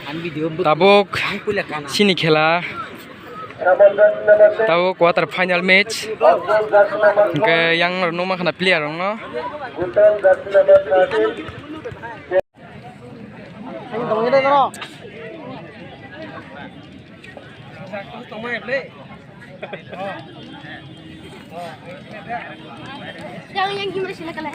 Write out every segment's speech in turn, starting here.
tabuk sini khela tabuk quarter final match ke yang noma khana player no yang gimana sih kalian?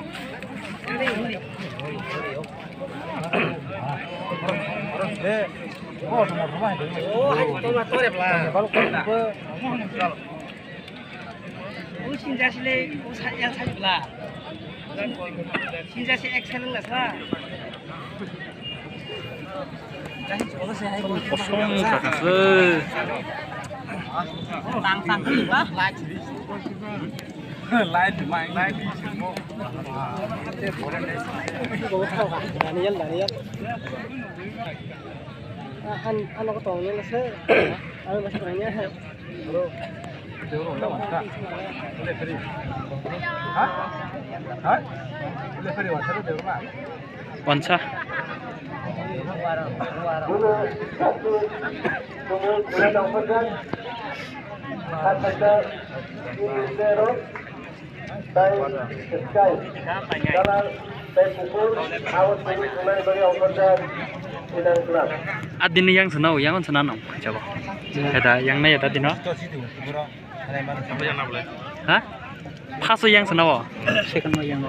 Ano ko to, yung nasa ano mas kanya. Bro. Wansa adin yang senau yang on senanong coba ada yang naya tadi no hah paso yang senau second yang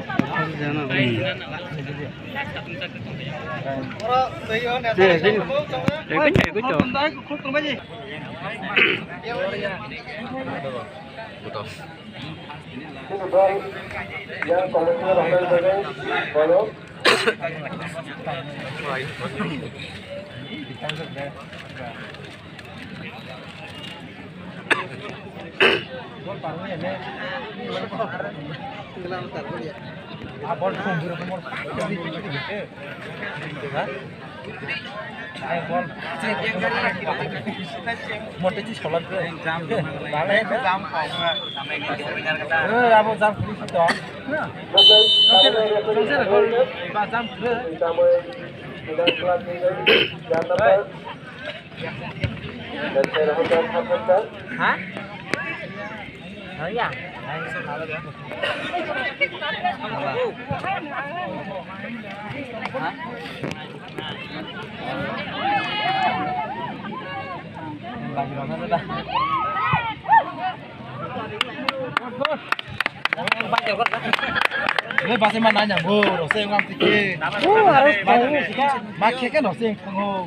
Ini pasti mana nanya, bu, roseng nggak pikir. Harus makai kan roseng, tunggu.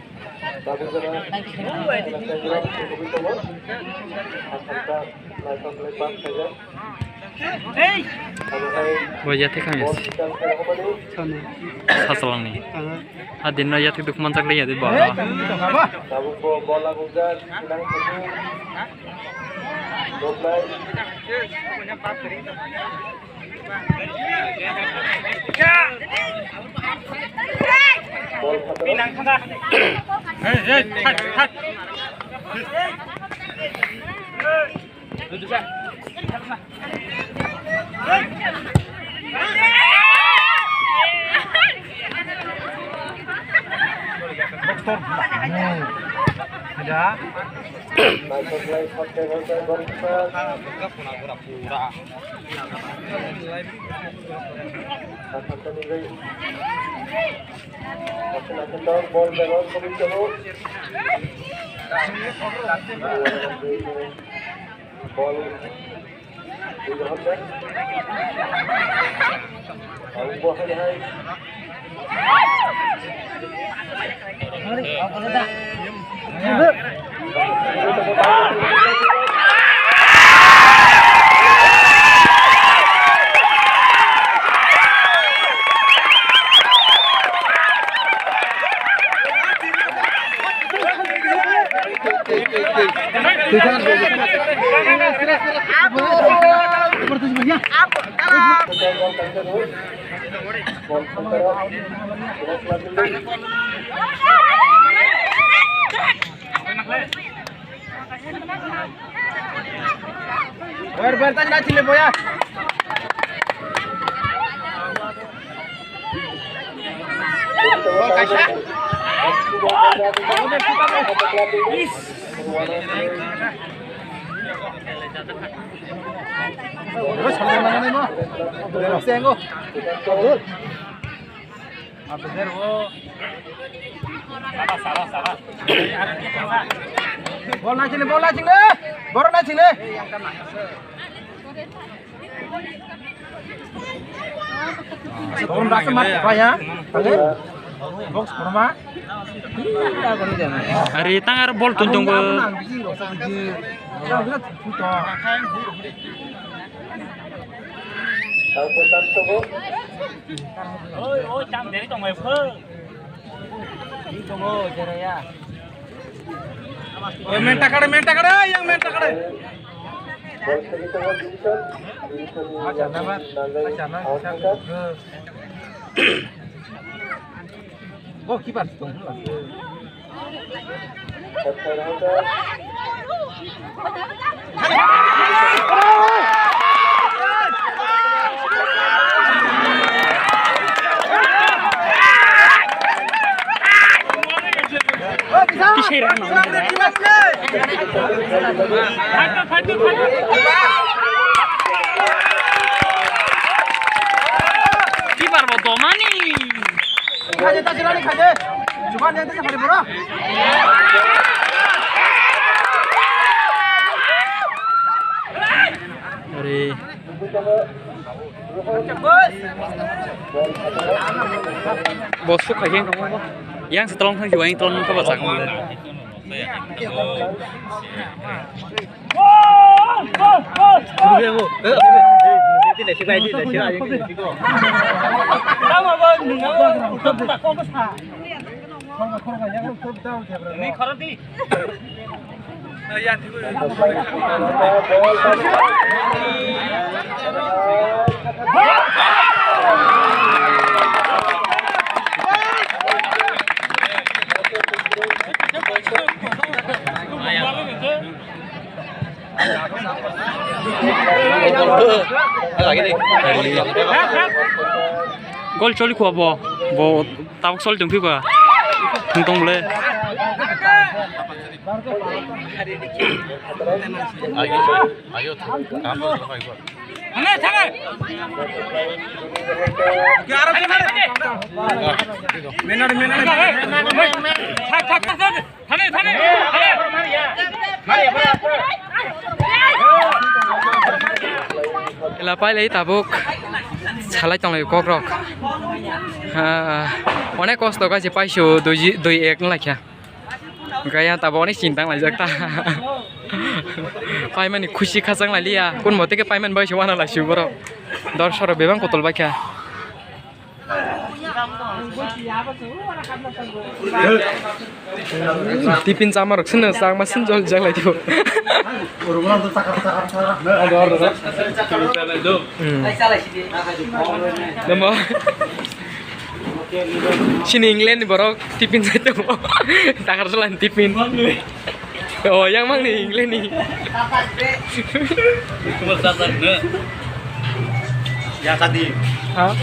Wajah teh kami sih. Sasalang nih. Adin aja tuh mancak lihat di bawah. Berbantan na chile boya. Oh, kasha. Terus sampai mana nih mau? Udah roseng kok. Betul. Apa der wo? Salah. Bola cing deh. Baru na cing deh. Turun dah semat apa ya? Oke. Box berapa? Hari tangar bol tuntung ke Ôi chăm để trong người phơ. Đi trong ngô chơi đây ya. Main takade yang main takade. Oh, kipas dong. kiper mau mani. Kaje tak silani kaje. Cuma yang itu hari berapa? Hari bos suka yang kamu yang setelah sang jual yang tolong kau pasang. Ini koran di. Gol choli kuah bo tabuk sol jengpi kuah tungtung boleh. Ayo, kamu Lapai lagi tabuk salai tong lagi kokrok. Onek kos to kasih pasu doi ek lagi ya. Gaya tabuk ini cintang lagi jakta. Paiman ini khusyuk kasang lagi ya. Kun mau tiket paiman bayi cuma nala syukur. Dor soro bebang kotor baik ya. Tipin sama rok seneng sang mas senjol jang lagi tuh. Nama sini England borok tipin satu. Takar selan tipin. Oh yang mang nih England nih. ya tadi. Hah?